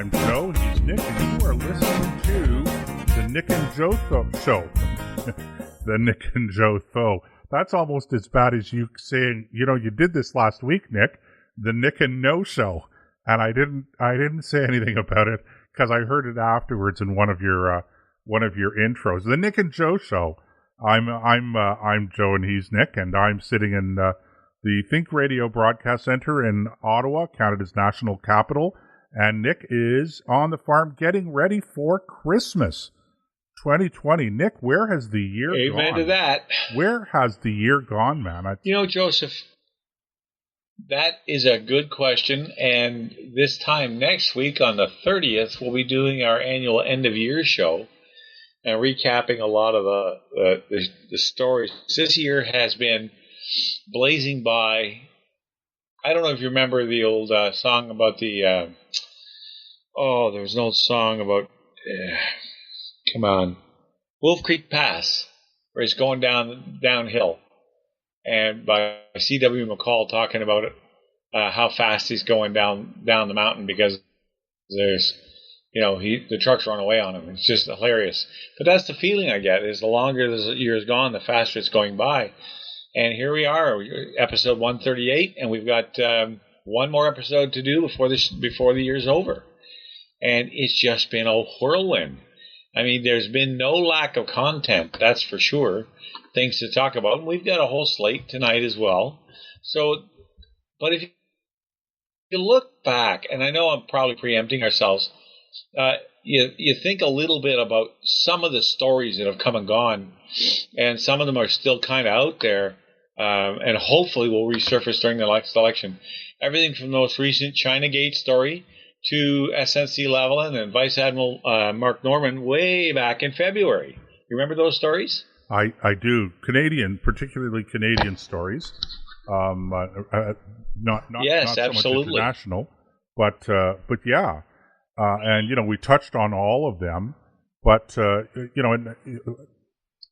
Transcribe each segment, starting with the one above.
I'm Joe, he's Nick, and you are listening to the Nick and Joe Show. The Nick and Joe Show. That's almost as bad as you saying, you did this last week, Nick, the Nick and No Show. And I didn't say anything about it because I heard it afterwards in one of your intros. The Nick and Joe Show. I'm Joe and he's Nick, and I'm sitting in the Think Radio Broadcast Center in Ottawa, Canada's national capital. And Nick is on the farm getting ready for Christmas 2020. Nick, where has the year gone? Amen to that. Where has the year gone, man? Joseph, that is a good question. And this time next week on the 30th, we'll be doing our annual end-of-year show and recapping a lot of the stories. This year has been blazing by. I don't know if you remember the old song about the... there was an old song about... come on. Wolf Creek Pass, where it's going downhill. And by C.W. McCall talking about it, how fast he's going down the mountain because there's... the truck's run away on him. It's just hilarious. But that's the feeling I get, is the longer this year is gone, the faster it's going by. And here we are, episode 138, and we've got one more episode to do before the year's over. And it's just been a whirlwind. I mean, there's been no lack of content, that's for sure, things to talk about. And we've got a whole slate tonight as well. So, but if you look back, and I know I'm probably preempting ourselves, you think a little bit about some of the stories that have come and gone, and some of them are still kind of out there, and hopefully will resurface during the next election. Everything from the most recent China Gate story to SNC-Lavalin and Vice Admiral Mark Norman way back in February. You remember those stories? I do. Particularly Canadian stories. Not yes, so absolutely. Much international, but yeah. And, we touched on all of them, but, and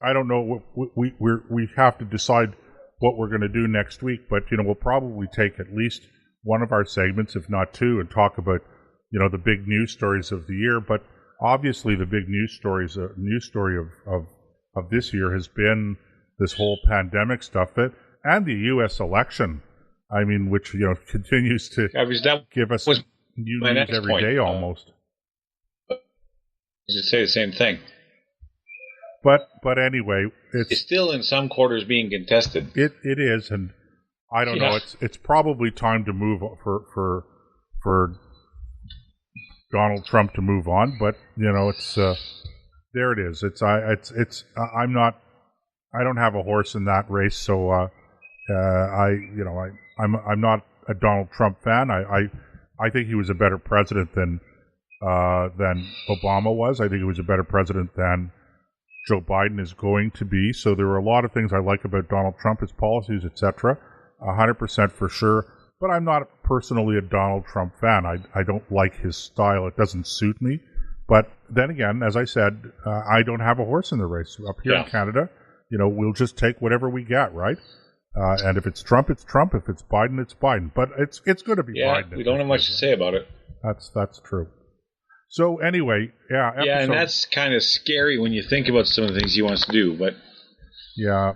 I don't know, we have to decide what we're going to do next week, but, we'll probably take at least one of our segments, if not two, and talk about, the big news stories of the year. But obviously the big news story of this year has been this whole pandemic stuff and the U.S. election, which, continues to give us new news every day almost. You say the same thing. But anyway, it's still in some quarters being contested. It is, and I don't know. It's probably time to move for Donald Trump to move on. But it's there. It is. I don't have a horse in that race, so I'm not a Donald Trump fan. I think he was a better president than Obama was. I think he was a better president than Joe Biden is going to be. So there are a lot of things I like about Donald Trump, his policies, etc. 100% for sure. But I'm not personally a Donald Trump fan. I don't like his style. It doesn't suit me. But then again, as I said, I don't have a horse in the race. Up here in Canada, we'll just take whatever we get, right? And if it's Trump, it's Trump. If it's Biden, it's Biden. But it's going to be Biden. Yeah, we don't have much to say about it. That's true. So anyway, and that's kind of scary when you think about some of the things he wants to do. But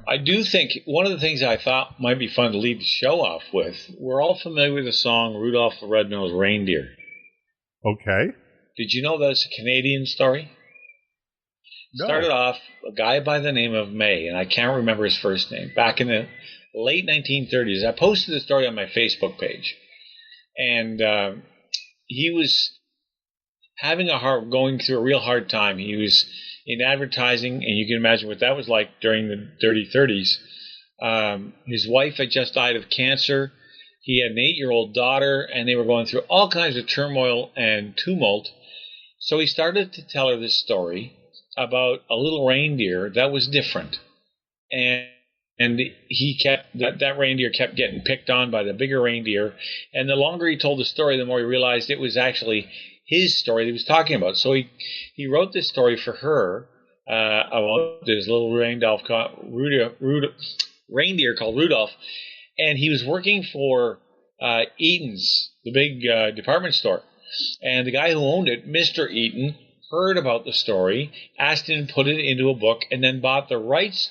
I do think one of the things I thought might be fun to lead the show off with, we're all familiar with the song Rudolph the Red-Nosed Reindeer. Okay. Did you know that's a Canadian story? No. Started off a guy by the name of May, and I can't remember his first name, back in the late 1930s. I posted the story on my Facebook page, and he was going through a real hard time. He was in advertising, and you can imagine what that was like during the dirty 30s. His wife had just died of cancer. He had an 8-year-old daughter, and they were going through all kinds of turmoil and tumult. So he started to tell her this story about a little reindeer that was different. And he that reindeer kept getting picked on by the bigger reindeer. And the longer he told the story, the more he realized it was actually his story that he was talking about. So he wrote this story for her about this little reindeer called Rudolph. And he was working for Eaton's, the big department store. And the guy who owned it, Mr. Eaton, heard about the story, asked him to put it into a book, and then bought the rights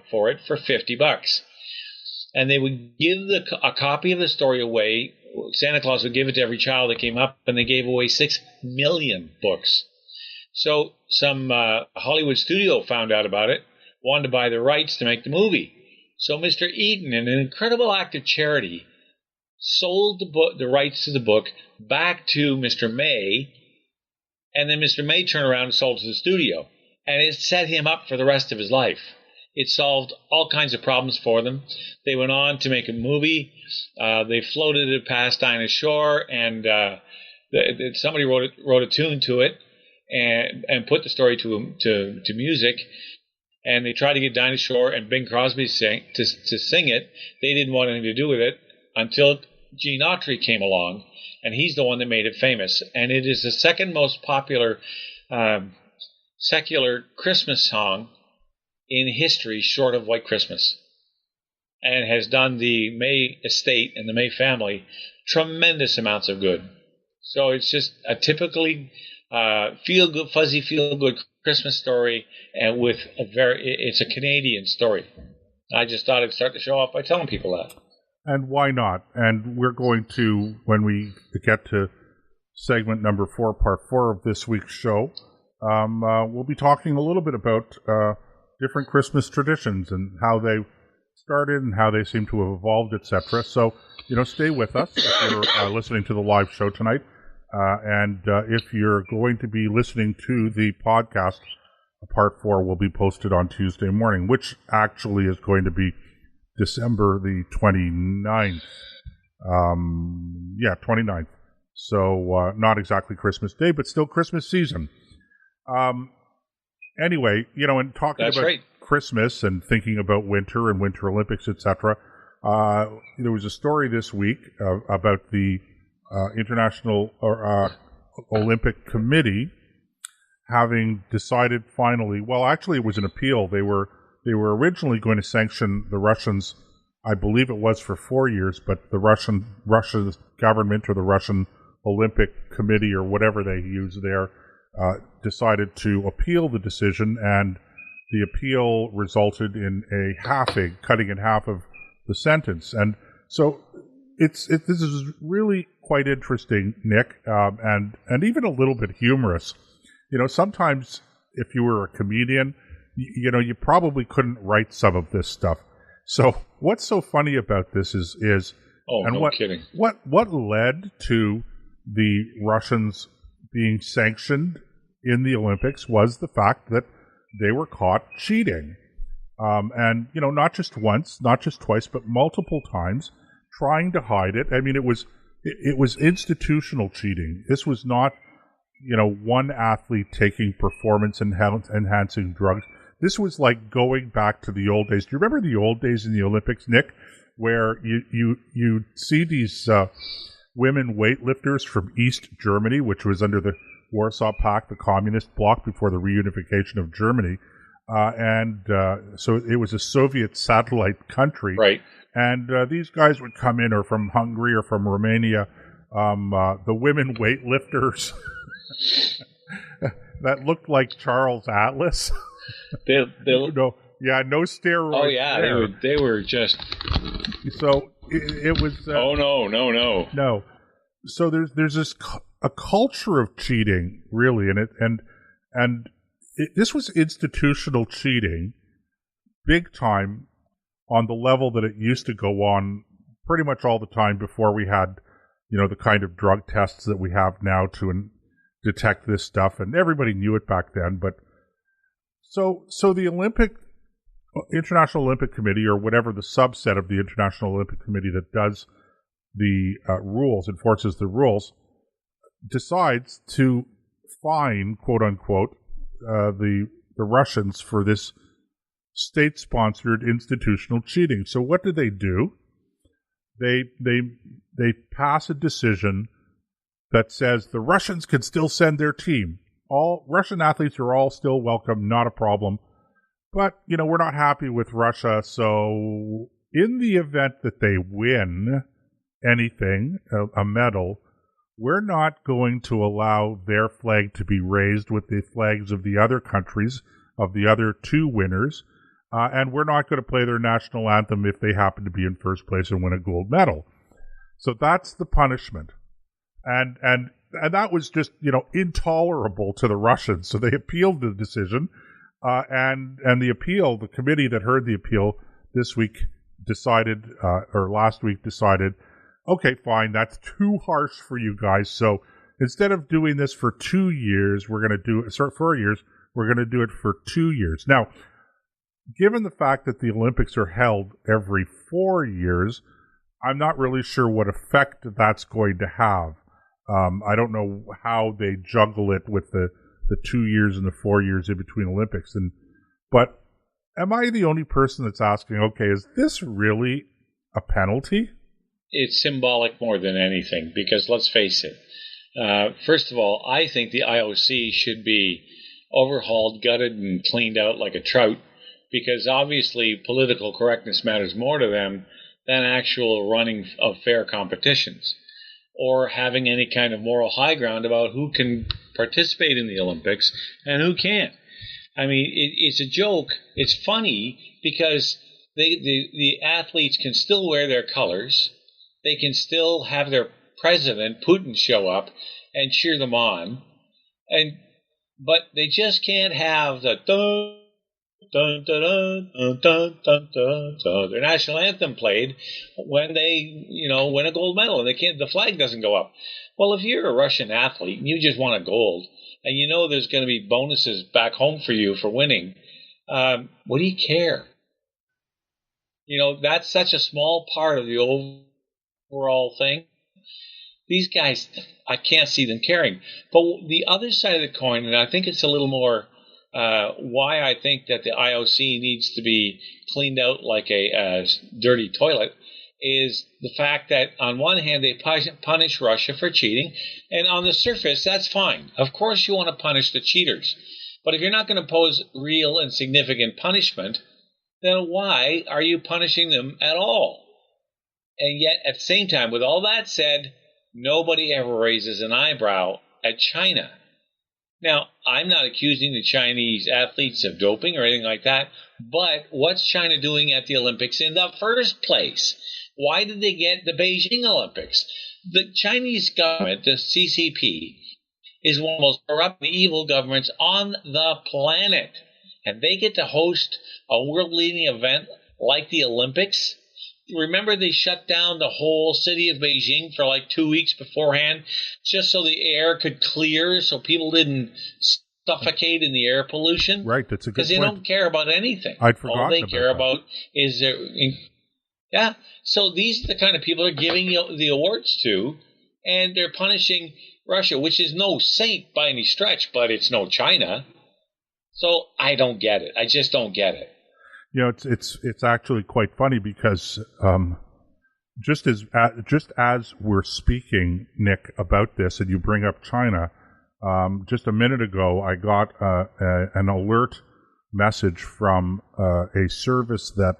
for it for $50. And they would give a copy of the story away. Santa Claus would give it to every child that came up, and they gave away 6 million books. So some Hollywood studio found out about it, wanted to buy the rights to make the movie. So Mr. Eaton, in an incredible act of charity, sold the rights to the book back to Mr. May, and then Mr. May turned around and sold to the studio. And it set him up for the rest of his life. It solved all kinds of problems for them. They went on to make a movie. They floated it past Dinah Shore, and somebody wrote a tune to it and put the story to music. And they tried to get Dinah Shore and Bing Crosby to sing it. They didn't want anything to do with it until Gene Autry came along, and he's the one that made it famous. And it is the second most popular secular Christmas song in history, short of White Christmas, and has done the May estate and the May family tremendous amounts of good. So it's just a typically fuzzy feel-good Christmas story, and it's a Canadian story. I just thought I'd start the show off by telling people that. And why not? And we're going to, when we get to segment number 4, part 4 of this week's show, we'll be talking a little bit about different Christmas traditions and how they started and how they seem to have evolved, etc. So, stay with us if you're listening to the live show tonight. And if you're going to be listening to the podcast, part 4 will be posted on Tuesday morning, which actually is going to be December the 29th. 29th. So not exactly Christmas Day, but still Christmas season. Anyway, and talking That's about right. Christmas and thinking about winter and Winter Olympics, etc., there was a story this week about the International Olympic Committee having decided finally, well, actually it was an appeal. They were originally going to sanction the Russians, I believe it was for 4 years, but the Russia's government, or the Russian Olympic Committee, or whatever they use there, decided to appeal the decision, and the appeal resulted in cutting in half of the sentence. And so this is really quite interesting, Nick, and even a little bit humorous. Sometimes if you were a comedian, you probably couldn't write some of this stuff. So what's so funny about this is kidding. What led to the Russians being sanctioned in the Olympics was the fact that they were caught cheating. And, not just once, not just twice, but multiple times, trying to hide it. I mean, it was institutional cheating. This was not, one athlete taking performance enhancing drugs. This was like going back to the old days. Do you remember the old days in the Olympics, Nick, where you see these women weightlifters from East Germany, which was under the Warsaw Pact, the communist bloc, before the reunification of Germany. So it was a Soviet satellite country. Right. And these guys would come in, or from Hungary or from Romania, the women weightlifters that looked like Charles Atlas. No steroids. Oh yeah, there. They were just. So it was. No. So there's a culture of cheating, really, and this was institutional cheating, big time, on the level that it used to go on pretty much all the time before we had, the kind of drug tests that we have now to detect this stuff, and everybody knew it back then. But so the International Olympic Committee, or whatever the subset of the International Olympic Committee that does the rules, enforces the rules, decides to fine, quote unquote, the Russians for this state-sponsored institutional cheating. So what do? They pass a decision that says the Russians can still send their team. All Russian athletes are all still welcome, not a problem. But, we're not happy with Russia, so in the event that they win anything, a medal, we're not going to allow their flag to be raised with the flags of the other countries, of the other two winners, and we're not going to play their national anthem if they happen to be in first place and win a gold medal. So that's the punishment. And that was just, intolerable to the Russians. So they appealed the decision, and the committee that heard the appeal this week decided, or last week decided, okay, fine, that's too harsh for you guys. So instead of doing this for 2 years, we're going to do it, 4 years, we're going to do it for 2 years. Now, given the fact that the Olympics are held every 4 years, I'm not really sure what effect that's going to have. I don't know how they juggle it with the 2 years and the 4 years in between Olympics. But am I the only person that's asking, okay, is this really a penalty? It's symbolic more than anything, because let's face it. First of all, I think the IOC should be overhauled, gutted, and cleaned out like a trout, because obviously political correctness matters more to them than actual running of fair competitions, or having any kind of moral high ground about who can participate in the Olympics and who can't. I mean, it's a joke. It's funny because the athletes can still wear their colors. They can still have their president, Putin, show up and cheer them on. But they just can't have the dun, dun, dun, dun, dun, dun, dun, dun, their national anthem played when they, win a gold medal, and the flag doesn't go up. Well, if you're a Russian athlete and you just won a gold, and there's going to be bonuses back home for you for winning, what do you care? That's such a small part of the overall thing. These guys, I can't see them caring. But the other side of the coin, and I think it's a little more why I think that the IOC needs to be cleaned out like a dirty toilet, is the fact that on one hand they punish Russia for cheating, and on the surface that's fine. Of course you want to punish the cheaters, but if you're not going to pose real and significant punishment, then why are you punishing them at all? And yet at the same time, with all that said, nobody ever raises an eyebrow at China. Now, I'm not accusing the Chinese athletes of doping or anything like that, but what's China doing at the Olympics in the first place? Why did they get the Beijing Olympics? The Chinese government, the CCP, is one of the most corrupt and evil governments on the planet. And they get to host a world-leading event like the Olympics. Remember, they shut down the whole city of Beijing for like 2 weeks beforehand, just so the air could clear, so people didn't suffocate in the air pollution. Right, that's a good point. Because they don't care about anything. I'd forgotten All they about care that. about is their... Yeah, so these are the kind of people they're giving the awards to, and they're punishing Russia, which is no saint by any stretch, but it's no China. So I don't get it. I just don't get it. It's actually quite funny because just as we're speaking, Nick, about this, and you bring up China, just a minute ago I got an alert message from a service that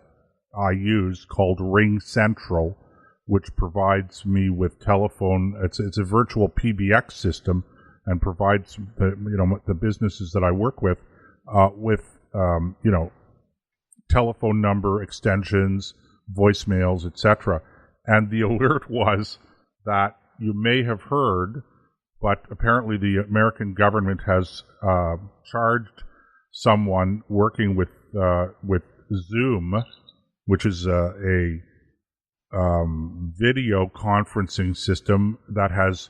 I use called Ring Central, which provides me with telephone. It's a virtual PBX system and provides the businesses that I work with telephone number, extensions, voicemails, etc. And the alert was that you may have heard, but apparently the American government has charged someone working with Zoom, which is a video conferencing system that has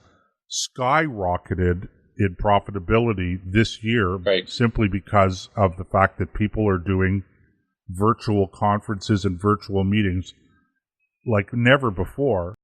skyrocketed in profitability this year, right, simply because of the fact that people are doing virtual conferences and virtual meetings like never before.